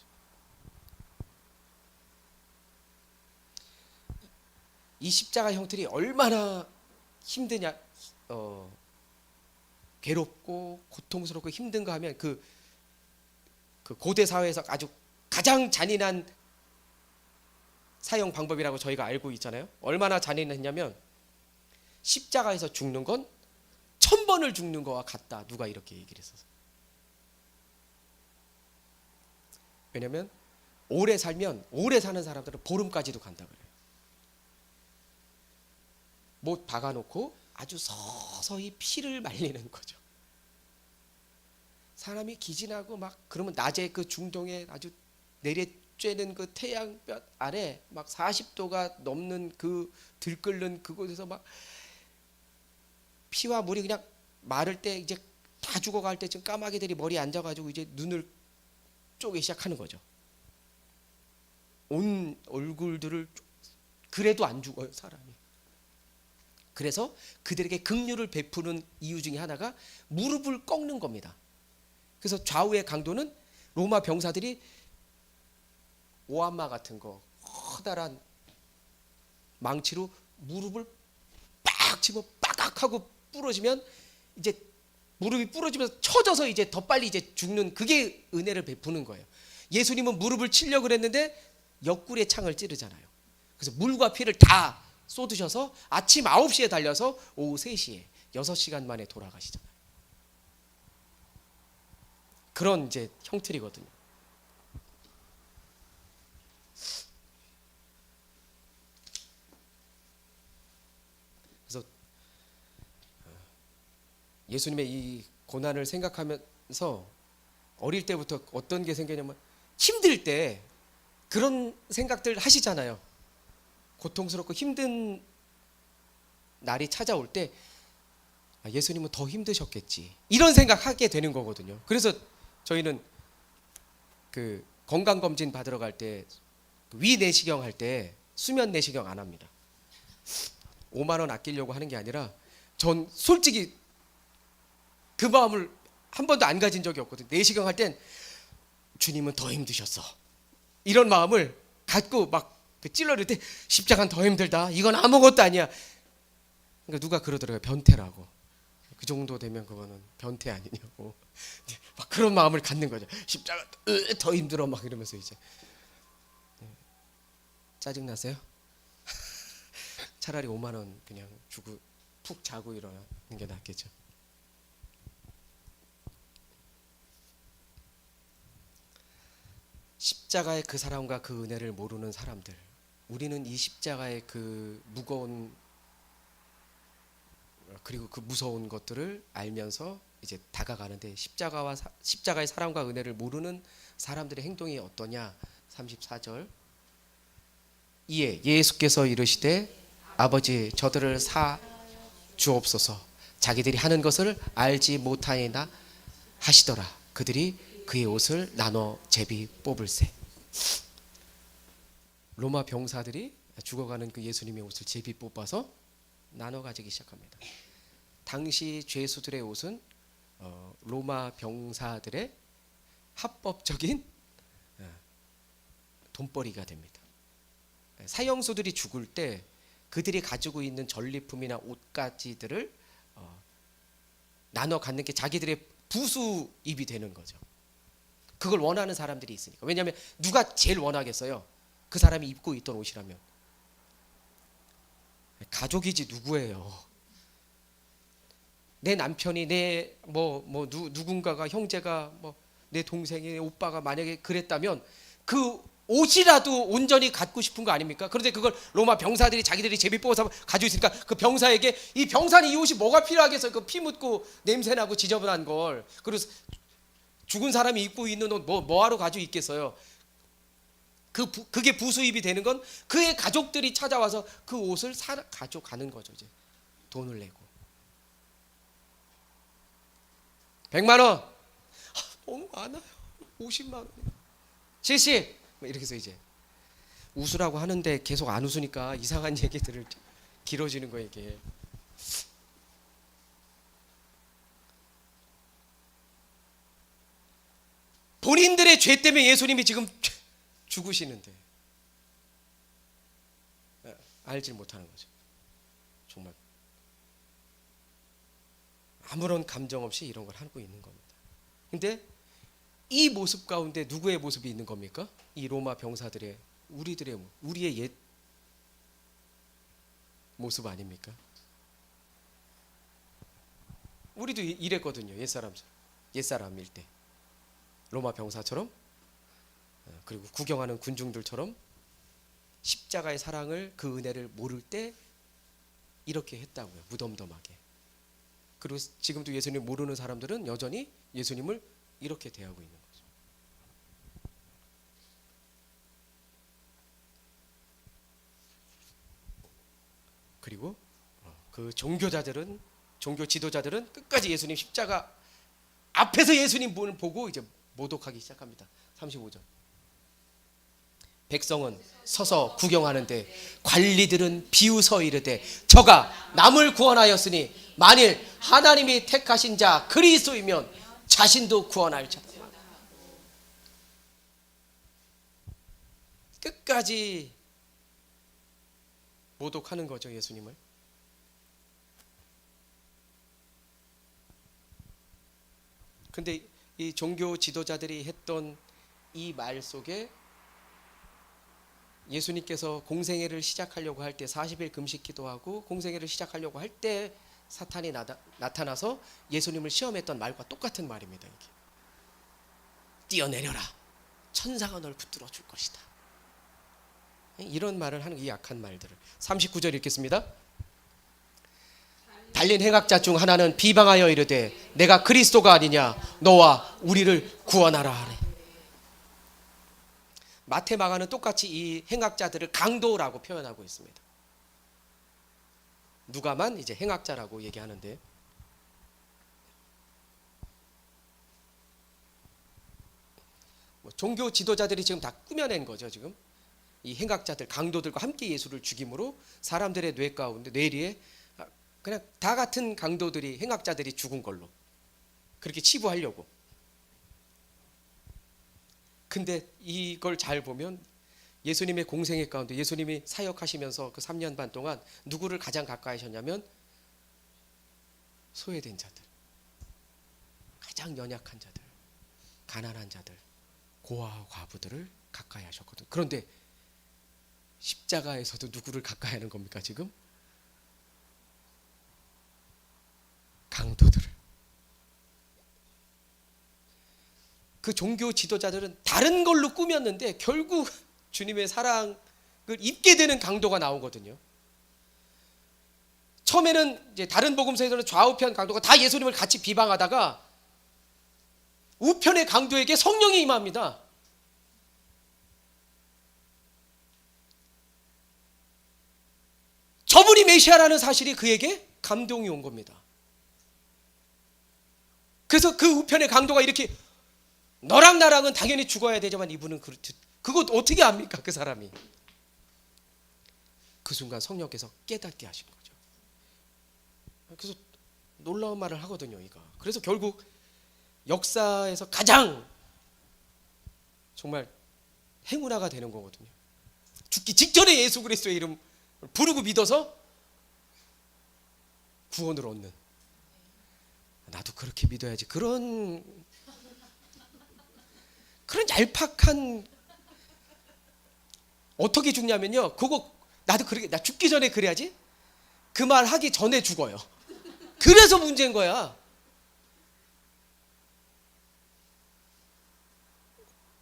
이 십자가 형틀이 얼마나 힘드냐, 괴롭고 고통스럽고 힘든가 하면 그 고대 사회에서 아주 가장 잔인한 사형 방법이라고 저희가 알고 있잖아요. 얼마나 잔인했냐면 십자가에서 죽는 건 1000번을 죽는 거와 같다. 누가 이렇게 얘기를 했어서. 왜냐면 오래 살면 오래 사는 사람들은 보름까지도 간다 그래요. 못 박아놓고 아주 서서히 피를 말리는 거죠. 사람이 기진하고 막 그러면 낮에 그 중동에 아주 내리쬐는 그 태양볕 아래 막 40도가 넘는 그 들끓는 그곳에서 막 피와 물이 그냥 마를 때 이제 다 죽어갈 때쯤 까마귀들이 머리에 앉아가지고 이제 눈을 쪼개 시작하는 거죠. 온 얼굴들을 그래도 안 죽어요 사람이. 그래서 그들에게 긍휼을 베푸는 이유 중에 하나가 무릎을 꺾는 겁니다. 그래서 좌우의 강도는 로마 병사들이 오한마 같은 거 커다란 망치로 무릎을 빡 집어 빡 하고 부러지면 이제 무릎이 부러지면서 쳐져서 이제 더 빨리 이제 죽는, 그게 은혜를 베푸는 거예요. 예수님은 무릎을 치려고 그랬는데 옆구리에 창을 찌르잖아요. 그래서 물과 피를 다 쏟으셔서 아침 9시에 달려서 오후 3시에 6시간 만에 돌아가시잖아요. 그런 이제 형틀이거든요. 그래서 예수님의 이 고난을 생각하면서 어릴 때부터 어떤 게 생기냐면 힘들 때 그런 생각들 하시잖아요. 고통스럽고 힘든 날이 찾아올 때 예수님은 더 힘드셨겠지 이런 생각하게 되는 거거든요. 그래서 저희는 그 건강검진 받으러 갈 때 위 내시경 할 때 수면 내시경 안 합니다. 5만 원 아끼려고 하는 게 아니라 전 솔직히 그 마음을 한 번도 안 가진 적이 없거든요. 내시경 할 땐 주님은 더 힘드셨어 이런 마음을 갖고 막 찔러릴 때 십자가는 더 힘들다 이건 아무것도 아니야. 그러니까 누가 그러더라고요. 변태라고. 그 정도 되면 그거는 변태 아니냐고. 막 그런 마음을 갖는 거죠. 십자가 더 힘들어 막 이러면서 이제 짜증나세요? 차라리 5만 원 그냥 주고 푹 자고 일어나는 게 낫겠죠. 십자가의 그 사랑과 그 은혜를 모르는 사람들, 우리는 이 십자가의 그 무거운 그리고 그 무서운 것들을 알면서 이제 다가가는데 십자가의 사랑과 은혜를 모르는 사람들의 행동이 어떠냐. 34절 이에 예수께서 이르시되 아버지 저들을 사 주옵소서 자기들이 하는 것을 알지 못하이나 하시더라. 그들이 그의 옷을 나눠 제비 뽑을세. 로마 병사들이 죽어가는 그 예수님의 옷을 제비 뽑아서 나눠 가지기 시작합니다. 당시 죄수들의 옷은 로마 병사들의 합법적인 돈벌이가 됩니다. 사형수들이 죽을 때 그들이 가지고 있는 전리품이나 옷가지들을 나눠 갖는 게 자기들의 부수입이 되는 거죠. 그걸 원하는 사람들이 있으니까. 왜냐하면 누가 제일 원하겠어요? 그 사람이 입고 있던 옷이라면. 가족이지 누구예요? 내 남편이 내 누군가가 형제가 내 동생이 내 오빠가 만약에 그랬다면 그 옷이라도 온전히 갖고 싶은 거 아닙니까? 그런데 그걸 로마 병사들이 자기들이 제비 뽑아서 가지고 있으니까 그 병사에게 이 병사는 이 옷이 뭐가 필요하겠어요? 그 피 묻고 냄새나고 지저분한 걸. 그리고 죽은 사람이 입고 있는 옷 뭐하러 가지고 있겠어요? 그게 부수입이 되는 건 그의 가족들이 찾아와서 그 옷을 가져가는 거죠. 이제 돈을 내고 100만 원 너무 많아요. 50만 원 70 이렇게 해서 이제 웃으라고 하는데 계속 안 웃으니까 이상한 얘기들을 길어지는 거예요. 이게 본인들의 죄 때문에 예수님이 지금 죽으시는데 알질 못하는 거죠. 정말 아무런 감정 없이 이런 걸 하고 있는 겁니다. 근데 이 모습 가운데 누구의 모습이 있는 겁니까? 이 로마 병사들의 우리의 옛 모습 아닙니까? 우리도 이랬거든요. 옛사람일 때 로마 병사처럼 그리고 구경하는 군중들처럼 십자가의 사랑을 그 은혜를 모를 때 이렇게 했다고요. 무덤덤하게. 그리고 지금도 예수님 모르는 사람들은 여전히 예수님을 이렇게 대하고 있는 거죠. 그리고 그 종교 지도자들은 끝까지 예수님 십자가 앞에서 예수님 보고 이제 모독하기 시작합니다. 35절. 백성은 서서 구경하는데 관리들은 비웃어 이르되 저가 남을 구원하였으니 만일 하나님이 택하신 자 그리스도이면 자신도 구원할 자다. 끝까지 모독하는 거죠, 예수님을. 근데 이 종교 지도자들이 했던 이 말 속에 예수님께서 공생애를 시작하려고 할 때 40일 금식 기도하고 공생애를 시작하려고 할 때 사탄이 나타나서 예수님을 시험했던 말과 똑같은 말입니다. 이게. 뛰어내려라. 천사가 널 붙들어 줄 것이다. 이런 말을 하는 이 약한 말들을 39절 읽겠습니다. 달린 행악자 중 하나는 비방하여 이르되 내가 그리스도가 아니냐, 너와 우리를 구원하라 하래. 마태 마가는 똑같이 이 행악자들을 강도라고 표현하고 있습니다. 누가만 이제 행악자라고 얘기하는데, 종교 지도자들이 지금 다 꾸며낸 거죠. 지금 이 행악자들, 강도들과 함께 예수를 죽임으로 사람들의 뇌 가운데, 뇌리에 그냥 다 같은 강도들이, 행악자들이 죽은 걸로 그렇게 치부하려고. 근데 이걸 잘 보면 예수님의 공생애 가운데, 예수님이 사역하시면서 그 3년 반 동안 누구를 가장 가까이 하셨냐면 소외된 자들, 가장 연약한 자들, 가난한 자들, 고아와 과부들을 가까이 하셨거든. 그런데 십자가에서도 누구를 가까이 하는 겁니까 지금? 강도들을. 그 종교 지도자들은 다른 걸로 꾸몄는데 결국 주님의 사랑을 입게 되는 강도가 나오거든요. 처음에는 이제 다른 복음서에서는 좌우편 강도가 다 예수님을 같이 비방하다가 우편의 강도에게 성령이 임합니다. 저분이 메시아라는 사실이 그에게 감동이 온 겁니다. 그래서 그 우편의 강도가 이렇게, 너랑 나랑은 당연히 죽어야 되지만 이분은 그거 어떻게 압니까 그 사람이. 그 순간 성령께서 깨닫게 하신 거죠. 그래서 놀라운 말을 하거든요 이거. 그래서 결국 역사에서 가장 정말 행운아가 되는 거거든요. 죽기 직전에 예수 그리스도의 이름 부르고 믿어서 구원을 얻는, 나도 그렇게 믿어야지, 그런 얄팍한. 어떻게 죽냐면요, 그거 나도 그렇게, 나 죽기 전에 그래야지, 그 말 하기 전에 죽어요. 그래서 문제인 거야.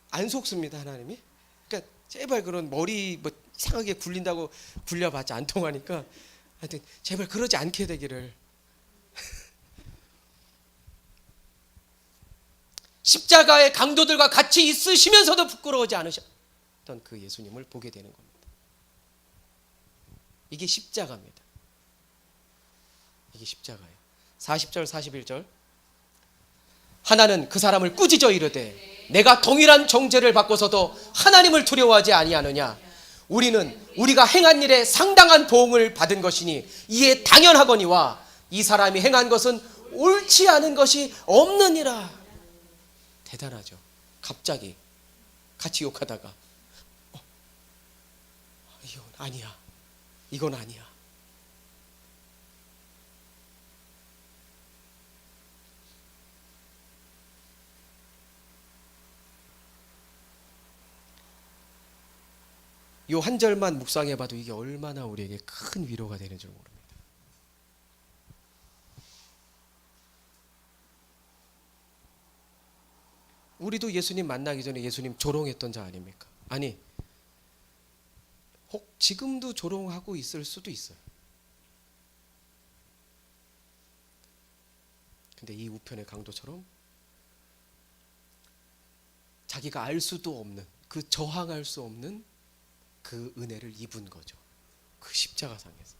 안 속습니다 하나님이. 그러니까 제발 그런 머리 뭐 이상하게 굴린다고 굴려봤자 안 통하니까 하여튼 제발 그러지 않게 되기를. 십자가의 강도들과 같이 있으시면서도 부끄러워하지 않으셨던 그 예수님을 보게 되는 겁니다. 이게 십자가입니다. 이게 십자가예요. 40절 41절. 하나는 그 사람을 꾸짖어 이르되 내가 동일한 정죄를 받고서도 하나님을 두려워하지 아니하느냐. 우리가 행한 일에 상당한 보응을 받은 것이니 이에 당연하거니와 이 사람이 행한 것은 옳지 않은 것이 없느니라. 대단하죠. 갑자기 같이 욕하다가 이건 아니야, 이건 아니야. 이 한 절만 묵상해봐도 이게 얼마나 우리에게 큰 위로가 되는 줄 모릅니다. 우리도 예수님 만나기 전에 예수님 조롱했던 자 아닙니까? 아니, 혹 지금도 조롱하고 있을 수도 있어요. 근데 이 우편의 강도처럼 자기가 알 수도 없는, 그 저항할 수 없는 그 은혜를 입은 거죠. 그 십자가상에서.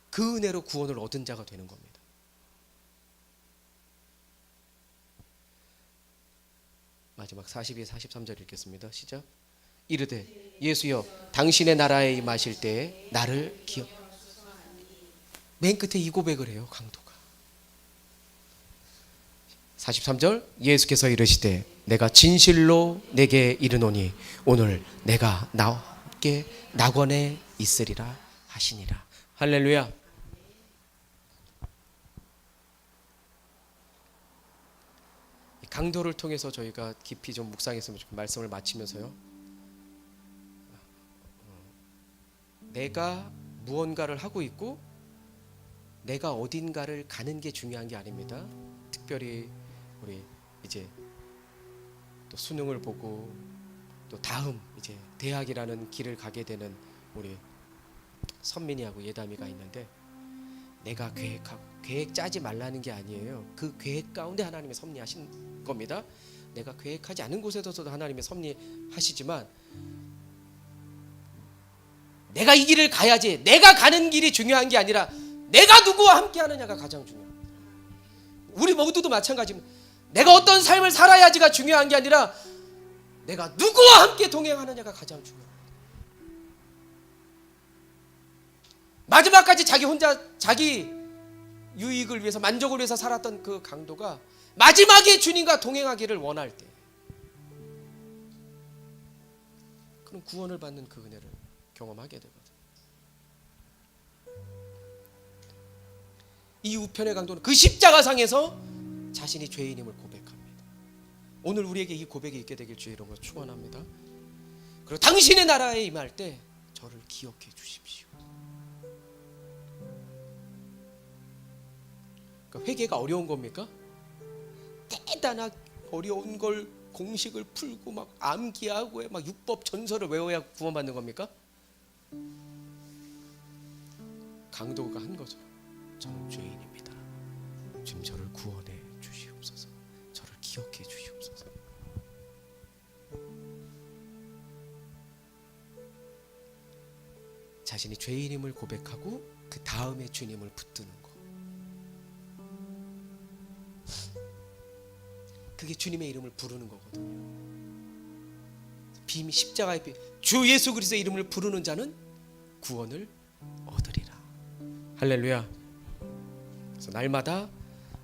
그 은혜로 구원을 얻은 자가 되는 겁니다. 마지막 42, 43절 읽겠습니다. 시작. 이르되 예수여 당신의 나라에 임하실 때에 나를 기억. 맨 끝에 이 고백을 해요 강도가. 43절. 예수께서 이르시되 내가 진실로 내게 이르노니 오늘 내가 나와 함께 낙원에 있으리라 하시니라. 할렐루야. 강도를 통해서 저희가 깊이 좀 묵상했으면 좋겠고, 말씀을 마치면서요, 내가 무언가를 하고 있고 내가 어딘가를 가는 게 중요한 게 아닙니다. 특별히 우리 이제 또 수능을 보고 또 다음 이제 대학이라는 길을 가게 되는 우리 선민이하고 예담이가 있는데, 내가 계획 짜지 말라는 게 아니에요. 그 계획 가운데 하나님이 섭리하신 겁니다. 내가 계획하지 않은 곳에서도 하나님이 섭리하시지만 내가 이 길을 가야지, 내가 가는 길이 중요한 게 아니라 내가 누구와 함께 하느냐가 가장 중요합니다. 우리 모두도 마찬가지입니다. 내가 어떤 삶을 살아야지가 중요한 게 아니라 내가 누구와 함께 동행하느냐가 가장 중요합니다. 마지막까지 자기 혼자 자기 유익을 위해서, 만족을 위해서 살았던 그 강도가 마지막에 주님과 동행하기를 원할 때, 그럼 구원을 받는 그 은혜를 경험하게 되거든. 이 우편의 강도는 그 십자가상에서 자신이 죄인임을 고백합니다. 오늘 우리에게 이 고백이 있게 되길 주의 이름으로 축원합니다. 그리고 당신의 나라에 임할 때 저를 기억해 주십시오. 그러니까 회개가 어려운 겁니까? 대단하게 어려운 걸 공식을 풀고 막 암기하고 막 율법 전설을 외워야 구원받는 겁니까? 강도가 한 거죠. 저는 죄인입니다. 주님 저를 구원해 주시옵소서. 저를 기억해 주시옵소서. 자신이 죄인임을 고백하고 그 다음에 주님을 붙드는 거. 그게 주님의 이름을 부르는 거거든요. 십자가의 주 예수 그리스도의 이름을 부르는 자는 구원을 얻으리라. 할렐루야. 그래서 날마다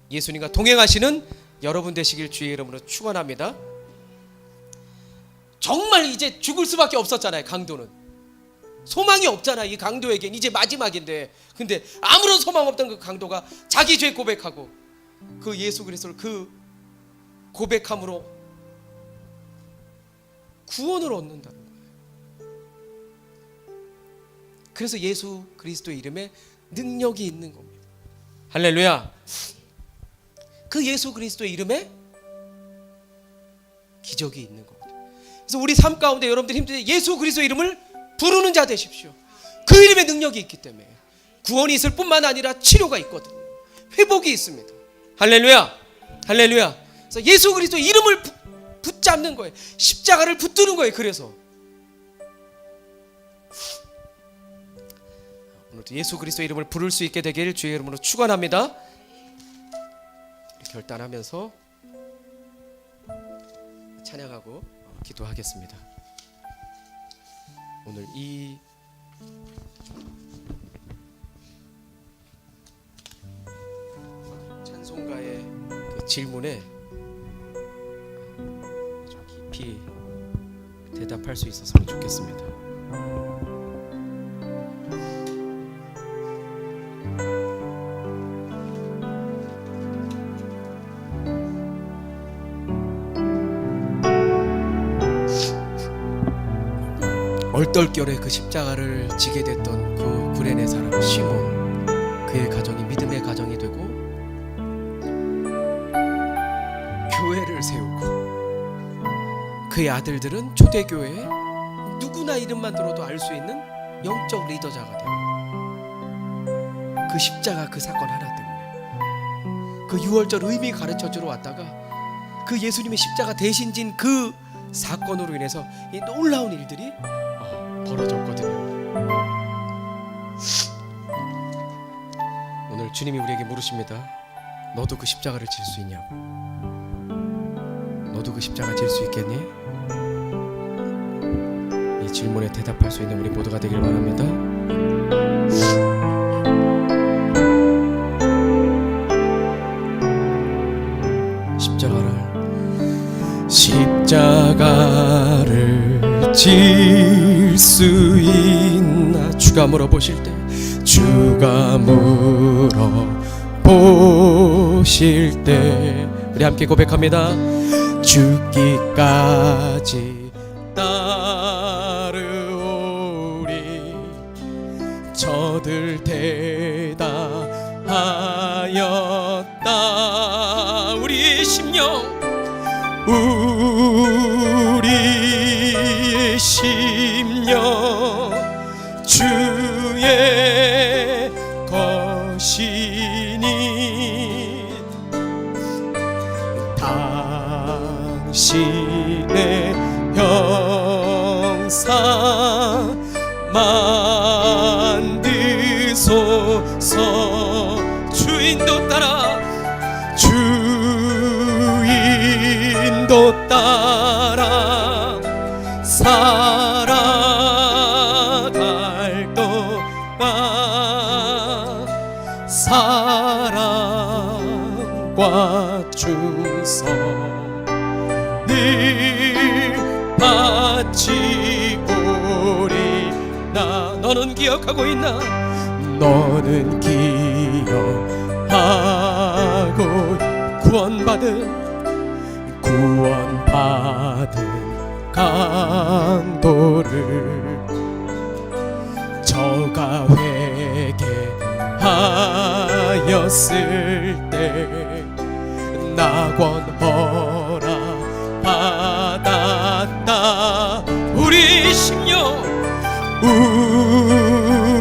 예수님과 동행하시는 여러분 되시길 주의 이름으로 축원합니다. 정말 이제 죽을 수밖에 없었잖아요. 강도는 소망이 없잖아. 이 강도에겐 이제 마지막인데, 근데 아무런 소망 없던 그 강도가 자기 죄 고백하고 그 예수 그리스도를 그 고백함으로 구원을 얻는다는 거예요. 그래서 예수 그리스도의 이름에 능력이 있는 겁니다. 할렐루야. 그 예수 그리스도의 이름에 기적이 있는 겁니다. 그래서 우리 삶 가운데 여러분들 힘들 때 예수 그리스도의 이름을 부르는 자 되십시오. 그 이름에 능력이 있기 때문에 구원이 있을 뿐만 아니라 치료가 있거든요. 회복이 있습니다. 할렐루야. 할렐루야. 그래서 예수 그리스도의 이름을 붙잡는 거예요. 십자가를 붙드는 거예요. 그래서 오늘도 예수 그리스도의 이름을 부를 수 있게 되길 주의 이름으로 축원합니다. 결단하면서 찬양하고 기도하겠습니다. 오늘 이 찬송가의 그 질문에 좀 깊이 대답할 수 있었으면 좋겠습니다. 얼떨결에 그 십자가를 지게 됐던 그 구레네 사람 시몬, 그의 가정이 믿음의 가정이 되고 교회를 세우고 그의 아들들은 초대교회에 누구나 이름만 들어도 알 수 있는 영적 리더자가 되고, 그 십자가 그 사건 하나 때문에 그 유월절 의미 가르쳐주러 왔다가 그 예수님의 십자가 대신 진 그 사건으로 인해서 이 놀라운 일들이 벌어졌거든요. 오늘 주님이 우리에게 물으십니다. 너도 그 십자가를 질 수 있냐고. 너도 그 십자가 질 수 있겠니? 이 질문에 대답할 수 있는 우리 모두가 되길 바랍니다. 십자가를 질 수 있나? 주가 물어보실 때, 주가 물어보실 때 우리 함께 고백합니다. 죽기까지 따르오리. 저들 대답하였다. 우리의 심령, 우리의 심령 주의 것이라. 것이니 당신의 형상 만드소서. 주인도 따라 주인도 따라 살아갈 동안 사랑과 충성 늘 바치오리나. 너는 기억하고 있나? 너는 기억하고 구원받은 강도를 저가 회개하였을 때 낙원 허락 받았다. 우리 심령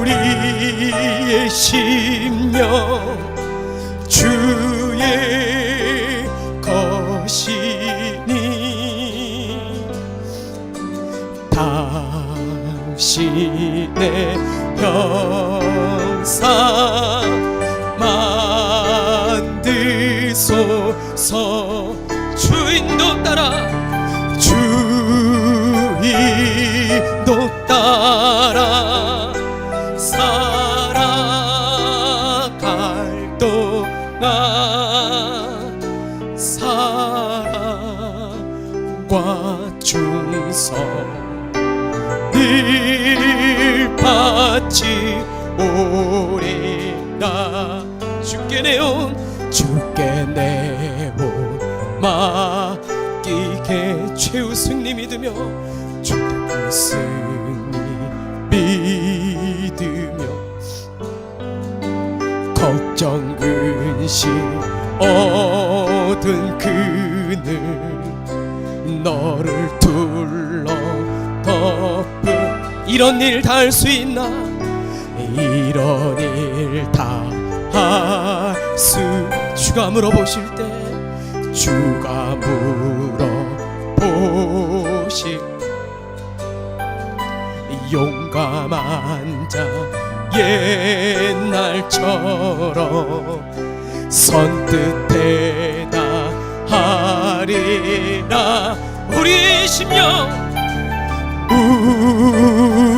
우리의 심령 주의 것이니 당신의 형상 만드소서. 주인도 따라 주인도 따라 살아갈 동안 사랑과 충성 늘 바치오리라. 주께 내온 맡기게 최우승님 믿으며 최우승님 믿으며 걱정 근심 얻은 그늘 너를 둘러 덮은. 이런 일 다 할 수 있나? 이런 일 다 할 수. 주가 물어보실 때 주가 물어보실 용감한 자 옛날처럼 선뜻 대답하리라. 우리의 심령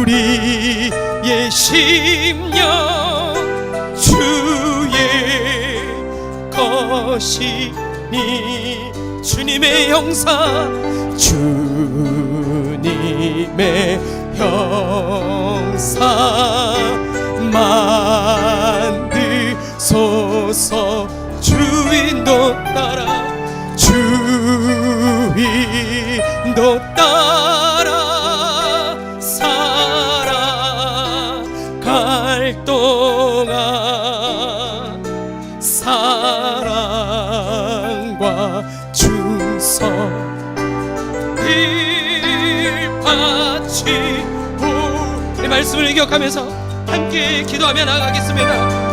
우리의 심령 주의 것이니 주님의 형상 주님의 형상 만드소서. 주인도 따라 주인도 따라 살아갈 동안 사랑과 충성 늘 바치오. 이 말씀을 기억하면서 함께 기도하며 나가겠습니다.